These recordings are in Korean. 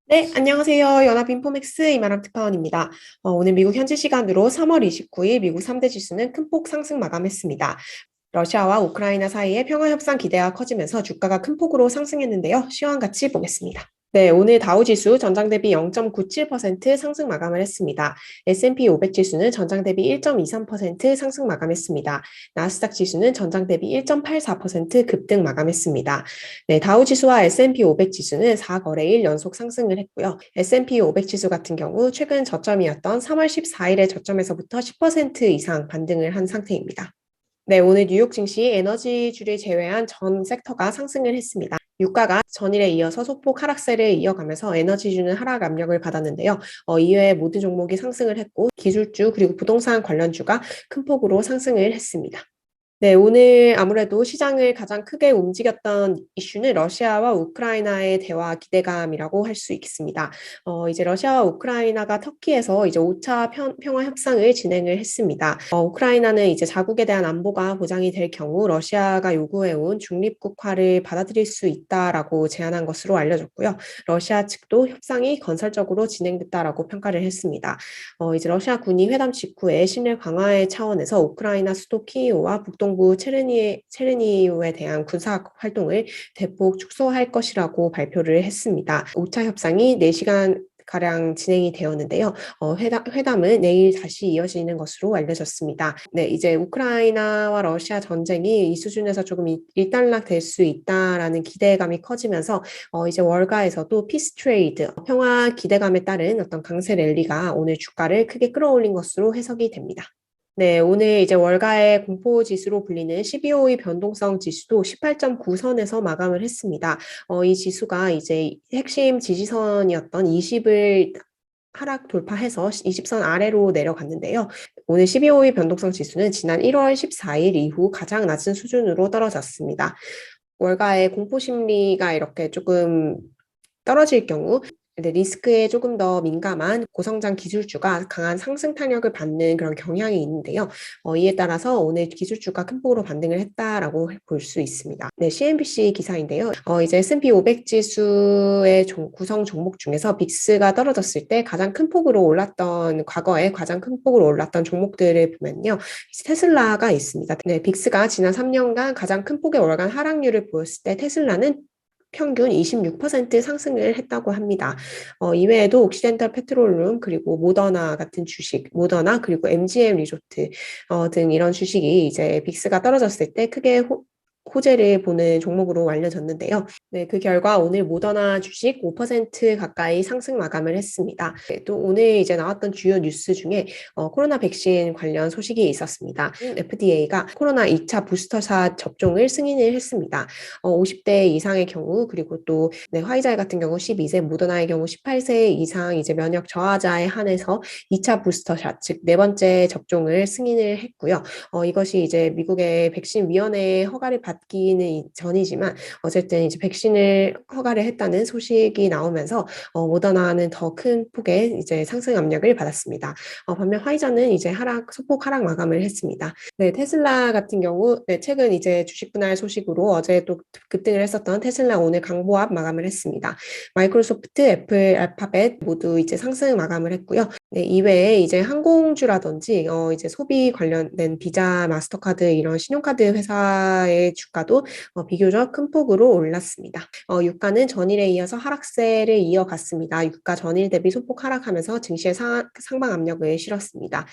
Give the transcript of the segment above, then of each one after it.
네, 안녕하세요. 연합인포맥스 이만람 특파원입니다. 오늘 미국 현지 시간으로 3월 29일 미국 3대 지수는 큰 폭 상승 마감했습니다. 러시아와 우크라이나 사이의 평화 협상 기대가 커지면서 주가가 큰 폭으로 상승했는데요. 시황 같이 보겠습니다. 네, 오늘 다우 지수 전장 대비 0.97% 상승 마감을 했습니다. S&P 500 지수는 전장 대비 1.23% 상승 마감했습니다. 나스닥 지수는 전장 대비 1.84% 급등 마감했습니다. 네, 다우 지수와 S&P 500 지수는 4거래일 연속 상승을 했고요. S&P 500 지수 같은 경우 최근 저점이었던 3월 14일의 저점에서부터 10% 이상 반등을 한 상태입니다. 네, 오늘 뉴욕 증시 에너지주를 제외한 전 섹터가 상승을 했습니다. 유가가 전일에 이어서 소폭 하락세를 이어가면서 에너지주는 하락 압력을 받았는데요. 이외의 모든 종목이 상승을 했고 기술주 그리고 부동산 관련주가 큰 폭으로 상승을 했습니다. 네, 오늘 아무래도 시장을 가장 크게 움직였던 이슈는 러시아와 우크라이나의 대화 기대감이라고 할 수 있겠습니다. 이제 러시아와 우크라이나가 터키에서 이제 5차 평화 협상을 진행을 했습니다. 우크라이나는 이제 자국에 대한 안보가 보장이 될 경우 러시아가 요구해온 중립국화를 받아들일 수 있다라고 제안한 것으로 알려졌고요. 러시아 측도 협상이 건설적으로 진행됐다라고 평가를 했습니다. 이제 러시아 군이 회담 직후에 신뢰 강화의 차원에서 우크라이나 수도 키이우와 북동부 체르니우에 대한 군사 활동을 대폭 축소할 것이라고 발표를 했습니다. 5차 협상이 4시간 가량 진행이 되었는데요. 회담은 내일 다시 이어지는 것으로 알려졌습니다. 네, 이제 우크라이나와 러시아 전쟁이 이 수준에서 조금 일단락 될 수 있다라는 기대감이 커지면서 이제 월가에서도 피스 트레이드, 평화 기대감에 따른 어떤 강세 랠리가 오늘 주가를 크게 끌어올린 것으로 해석이 됩니다. 네, 오늘 이제 월가의 공포 지수로 불리는 12호의 변동성 지수도 18.9선에서 마감을 했습니다. 이 지수가 이제 핵심 지지선이었던 20을 하락 돌파해서 20선 아래로 내려갔는데요. 오늘 12호의 변동성 지수는 지난 1월 14일 이후 가장 낮은 수준으로 떨어졌습니다. 월가의 공포 심리가 이렇게 조금 떨어질 경우 리스크에 조금 더 민감한 고성장 기술주가 강한 상승 탄력을 받는 그런 경향이 있는데요. 이에 따라서 오늘 기술주가 큰 폭으로 반등을 했다라고 볼 수 있습니다. 네, CNBC 기사인데요. 이제 S&P 500 지수의 구성 종목 중에서 빅스가 떨어졌을 때 가장 큰 폭으로 올랐던 과거에 가장 큰 폭으로 올랐던 종목들을 보면요. 테슬라가 있습니다. 네, 빅스가 지난 3년간 가장 큰 폭의 월간 하락률을 보였을 때 테슬라는 평균 26% 상승을 했다고 합니다. 이외에도 옥시덴탈 페트롤룸 그리고 모더나 같은 주식, 모더나 그리고 MGM 리조트 등 이런 주식이 이제 빅스가 떨어졌을 때 크게 호재를 보는 종목으로 알려졌는데요. 네, 그 결과 오늘 모더나 주식 5% 가까이 상승 마감을 했습니다. 네, 또 오늘 이제 나왔던 주요 뉴스 중에 코로나 백신 관련 소식이 있었습니다. FDA가 코로나 2차 부스터샷 접종을 승인을 했습니다. 50대 이상의 경우 그리고 또 네, 화이자 같은 경우 12세, 모더나의 경우 18세 이상 이제 면역 저하자에 한해서 2차 부스터샷 즉 네 번째 접종을 승인을 했고요. 이것이 이제 미국의 백신위원회의 허가를 받기는 전이지만 어쨌든 이제 백신을 허가를 했다는 소식이 나오면서 모더나는 더 큰 폭의 이제 상승 압력을 받았습니다. 반면 화이자는 이제 소폭 하락 마감을 했습니다. 네, 테슬라 같은 경우 네, 최근 이제 주식 분할 소식으로 어제 또 급등을 했었던 테슬라 오늘 강보합 마감을 했습니다. 마이크로소프트, 애플, 알파벳 모두 이제 상승 마감을 했고요. 네, 이외에 이제 항공주라든지 이제 소비 관련된 비자, 마스터카드 이런 신용카드 회사의 주가도 비교적 큰 폭으로 올랐습니다. 유가는 전일에 이어서 하락세를 이어갔습니다. 유가 전일 대비 소폭 하락하면서 증시에 상방 압력을 실었습니다.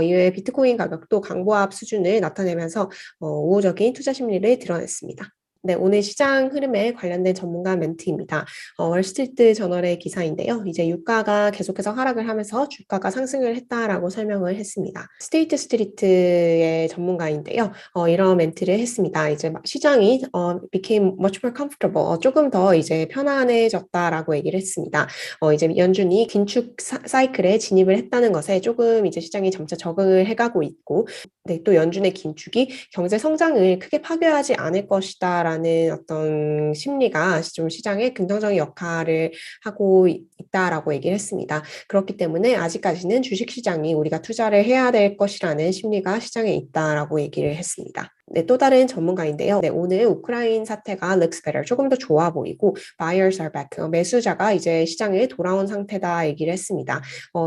이외에 비트코인 가격도 강보합 수준을 나타내면서 우호적인 투자 심리를 드러냈습니다. 네, 오늘 시장 흐름에 관련된 전문가 멘트입니다. 월스트리트 저널의 기사인데요. 이제 유가가 계속해서 하락을 하면서 주가가 상승을 했다라고 설명을 했습니다. 스테이트 스트리트의 전문가인데요. 이런 멘트를 했습니다. 이제 시장이 became much more comfortable, 조금 더 이제 편안해졌다라고 얘기를 했습니다. 이제 연준이 긴축 사이클에 진입을 했다는 것에 조금 이제 시장이 점차 적응을 해가고 있고, 네, 또 연준의 긴축이 경제 성장을 크게 파괴하지 않을 것이다라는 어떤 심리가 좀 시장에 긍정적인 역할을 하고 있다라고 얘기를 했습니다. 그렇기 때문에 아직까지는 주식시장이 우리가 투자를 해야 될 것이라는 심리가 시장에 있다라고 얘기를 했습니다. 네, 또 다른 전문가인데요. 네, 오늘 우크라이나 사태가 looks better, 조금 더 좋아 보이고 buyers are back, 매수자가 이제 시장에 돌아온 상태다 얘기를 했습니다.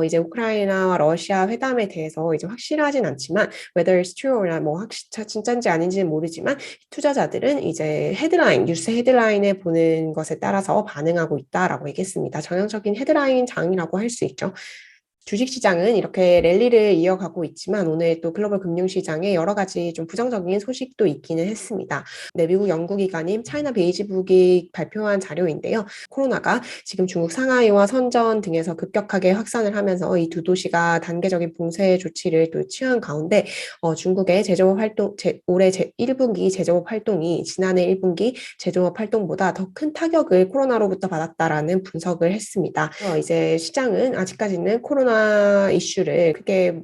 이제 우크라이나와 러시아 회담에 대해서 이제 확실하진 않지만 whether it's true or not, 뭐 진짜인지 아닌지는 모르지만 투자자들은 이제 헤드라인, 뉴스 헤드라인에 보는 것에 따라서 반응하고 있다라고 얘기했습니다. 전형적인 헤드라인 장이라고 할 수 있죠. 주식시장은 이렇게 랠리를 이어가고 있지만 오늘 또 글로벌 금융시장에 여러 가지 좀 부정적인 소식도 있기는 했습니다. 네, 미국 연구기관인 차이나 베이지북이 발표한 자료인데요. 코로나가 지금 중국 상하이와 선전 등에서 급격하게 확산을 하면서 이 두 도시가 단계적인 봉쇄 조치를 또 취한 가운데 중국의 제조업 활동, 올해 1분기 제조업 활동이 지난해 1분기 제조업 활동보다 더 큰 타격을 코로나로부터 받았다라는 분석을 했습니다. 이제 시장은 아직까지는 코로나 이슈를 크게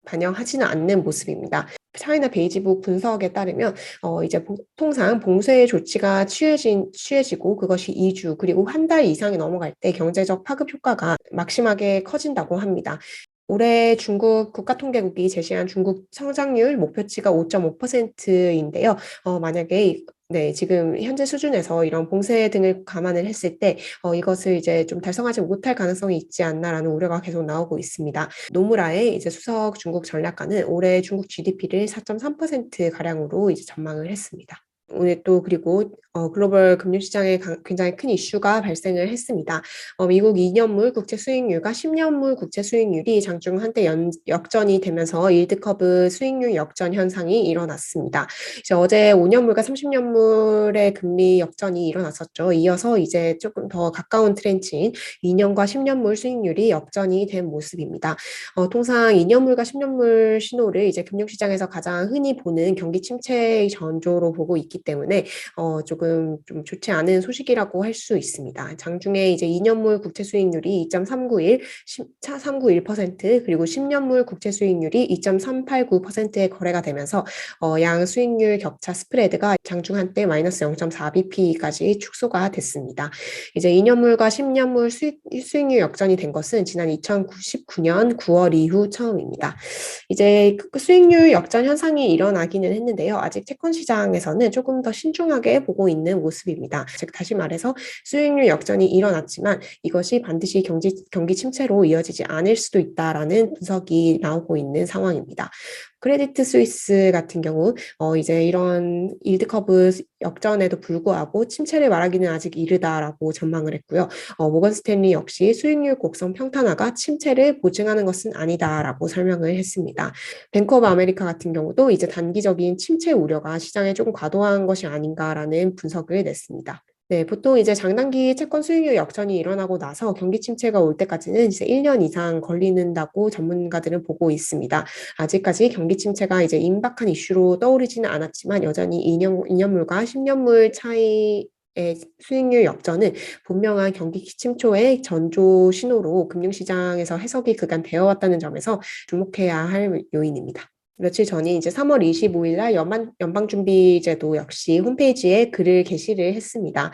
반영하지는 않는 모습입니다. 차이나 베이지북 분석에 따르면 이제 통상 봉쇄 조치가 취해지고 그것이 2주 그리고 한 달 이상이 넘어갈 때 경제적 파급 효과가 막심하게 커진다고 합니다. 올해 중국 국가통계국이 제시한 중국 성장률 목표치가 5.5%인데요. 만약에 네, 지금 현재 수준에서 이런 봉쇄 등을 감안을 했을 때 이것을 이제 좀 달성하지 못할 가능성이 있지 않나라는 우려가 계속 나오고 있습니다. 노무라의 이제 수석 중국 전략가는 올해 중국 GDP를 4.3% 가량으로 이제 전망을 했습니다. 오늘 또 그리고 글로벌 금융시장에 굉장히 큰 이슈가 발생을 했습니다. 미국 2년물 국채 수익률과 10년물 국채 수익률이 장중 한때 역전이 되면서 일드커브 수익률 역전 현상이 일어났습니다. 이제 어제 5년물과 30년물의 금리 역전이 일어났었죠. 이어서 이제 조금 더 가까운 트렌치인 2년과 10년물 수익률이 역전이 된 모습입니다. 통상 2년물과 10년물 신호를 이제 금융시장에서 가장 흔히 보는 경기 침체의 전조로 보고 있기 때문에 조금 좀 좋지 않은 소식이라고 할 수 있습니다. 장중에 이제 2년물 국채 수익률이 2.391% 그리고 10년물 국채 수익률이 2.389%에 거래가 되면서 양 수익률 격차 스프레드가 장중 한때 마이너스 0.4bp까지 축소가 됐습니다. 이제 2년물과 10년물 수익률 역전이 된 것은 지난 2019년 9월 이후 처음입니다. 이제 수익률 역전 현상이 일어나기는 했는데요. 아직 채권 시장에서는 조금 더 신중하게 보고 있는 모습입니다. 즉 다시 말해서 수익률 역전이 일어났지만 이것이 반드시 경기 침체로 이어지지 않을 수도 있다라는 분석이 나오고 있는 상황입니다. 크레디트 스위스 같은 경우 이제 이런 일드 커브 역전에도 불구하고 침체를 말하기는 아직 이르다라고 전망을 했고요. 모건 스탠리 역시 수익률 곡선 평탄화가 침체를 보증하는 것은 아니다라고 설명을 했습니다. 뱅크 오브 아메리카 같은 경우도 이제 단기적인 침체 우려가 시장에 조금 과도한 것이 아닌가라는 분석을 냈습니다. 네, 보통 이제 장단기 채권 수익률 역전이 일어나고 나서 경기 침체가 올 때까지는 이제 1년 이상 걸리는다고 전문가들은 보고 있습니다. 아직까지 경기 침체가 이제 임박한 이슈로 떠오르지는 않았지만 여전히 2년물과 10년물 차이의 수익률 역전은 분명한 경기 침체의 전조 신호로 금융시장에서 해석이 그간 되어 왔다는 점에서 주목해야 할 요인입니다. 며칠 전인 이제 3월 25일 날 연방준비제도 역시 홈페이지에 글을 게시를 했습니다.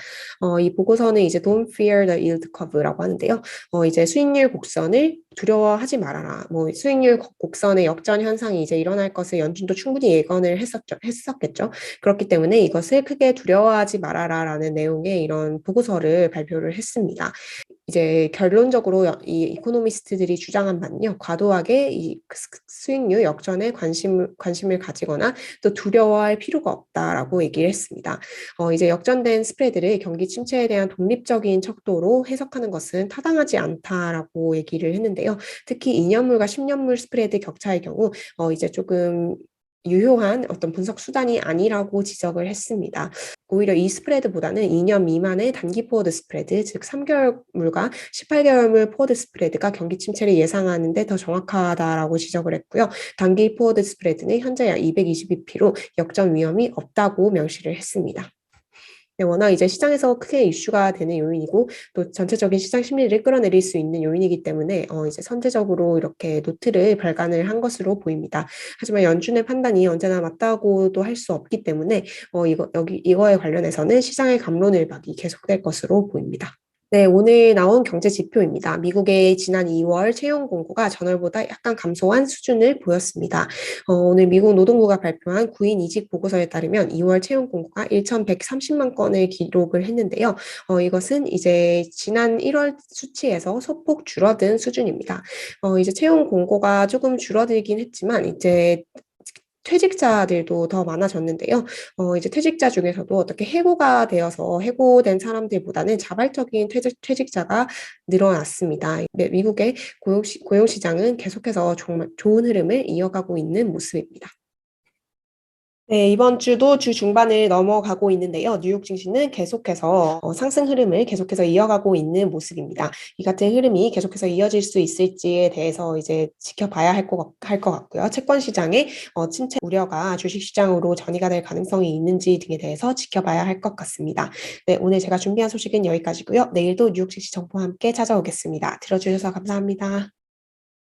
이 보고서는 이제 Don't Fear the Yield Curve라고 하는데요. 이제 수익률 곡선을 두려워하지 말아라. 뭐 수익률 곡선의 역전 현상이 이제 일어날 것을 연준도 충분히 예견을 했었겠죠. 그렇기 때문에 이것을 크게 두려워하지 말아라라는 내용의 이런 보고서를 발표를 했습니다. 이제 결론적으로 이 이코노미스트들이 주장한 바는요, 과도하게 이 수익률 역전에 관심을 가지거나 또 두려워할 필요가 없다라고 얘기를 했습니다. 이제 역전된 스프레드를 경기 침체에 대한 독립적인 척도로 해석하는 것은 타당하지 않다라고 얘기를 했는데요. 특히 2년물과 10년물 스프레드 격차의 경우 이제 조금 유효한 어떤 분석 수단이 아니라고 지적을 했습니다. 오히려 이 스프레드보다는 2년 미만의 단기 포워드 스프레드, 즉 3개월물과 18개월물 포워드 스프레드가 경기 침체를 예상하는데 더 정확하다라고 지적을 했고요. 단기 포워드 스프레드는 현재 약 220bp로 역전 위험이 없다고 명시를 했습니다. 네, 워낙 이제 시장에서 크게 이슈가 되는 요인이고 또 전체적인 시장 심리를 끌어내릴 수 있는 요인이기 때문에 이제 선제적으로 이렇게 노트를 발간을 한 것으로 보입니다. 하지만 연준의 판단이 언제나 맞다고도 할 수 없기 때문에 이거에 관련해서는 시장의 갑론을박이 계속될 것으로 보입니다. 네, 오늘 나온 경제 지표입니다. 미국의 지난 2월 채용 공고가 전월보다 약간 감소한 수준을 보였습니다. 오늘 미국 노동부가 발표한 9인 이직 보고서에 따르면 2월 채용 공고가 1,130만 건을 기록을 했는데요. 이것은 이제 지난 1월 수치에서 소폭 줄어든 수준입니다. 이제 채용 공고가 조금 줄어들긴 했지만 이제 퇴직자들도 더 많아졌는데요. 이제 퇴직자 중에서도 어떻게 해고가 되어서 해고된 사람들보다는 자발적인 퇴직자가 늘어났습니다. 네, 미국의 고용시장은 계속해서 정말 좋은 흐름을 이어가고 있는 모습입니다. 네, 이번 주도 주 중반을 넘어가고 있는데요. 뉴욕 증시는 계속해서 상승 흐름을 계속해서 이어가고 있는 모습입니다. 이 같은 흐름이 계속해서 이어질 수 있을지에 대해서 이제 지켜봐야 할 것 같고요. 채권 시장의 침체 우려가 주식 시장으로 전이가 될 가능성이 있는지 등에 대해서 지켜봐야 할 것 같습니다. 네, 오늘 제가 준비한 소식은 여기까지고요. 내일도 뉴욕 증시 정보와 함께 찾아오겠습니다. 들어주셔서 감사합니다.